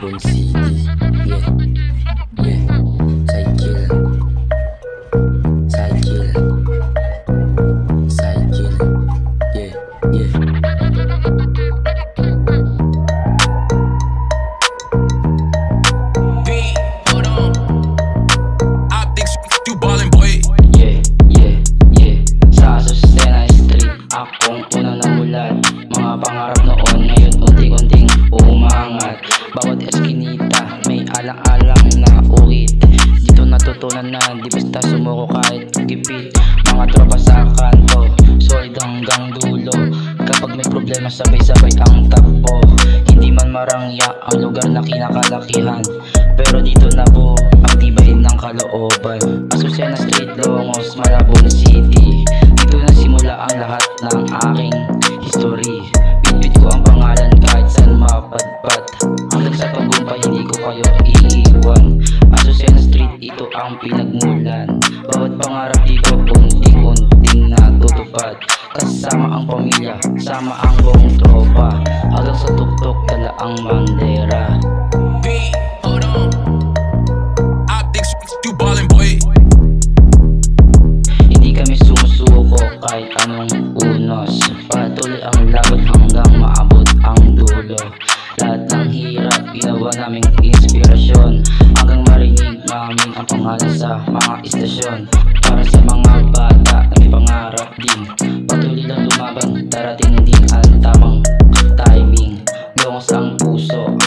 Malabon City. Yeah, yeah. Cycle, cycle, cycle. Yeah, yeah. Beat, hold on. Optics, you ballin', boy. Yeah, yeah, yeah. Sa Azucena Street, akong unang namulat. Mga pangarap noon, ngayon unti-unting umangat. Bawat eskinita, may alang-alang na uhit. Dito natutunan na, di basta sumuko kahit gipit. Mga tropa sa kanto, solid hanggang dulo. Kapag may problema, sabay-sabay ang takbo. Hindi man marangya ang lugar na kinakalakihan, pero dito na po ang tibay ng kalooban. Azucena Street, Longos, Malabon City. Dito na simula ang lahat ng aking history. Bitbit ko ang pangalan kahit saan mapadpad. Hanggang sa tagumpay hindi ko kayo iiwan. Azucena Street, ito ang pinagmulan. Bawat pangarap dito unti-unting natutupad. Kasama ang pamilya, sama ang buong tropa. Hanggang sa tuktok dala ang bandera. Beat, hold on. Optics, you ballin', boy. Hindi kami sumusuko kahit anong unos. Patuloy ang laban hanggang maabot ang dulo. Lahat ng hirap ginawa naming inspirasyon, hanggang marinig namin ang pangalan sa mga istasyon. Para sa mga bata na may pangarap din, patuloy lang lumaban, darating din ang tamang timing. Longos ang puso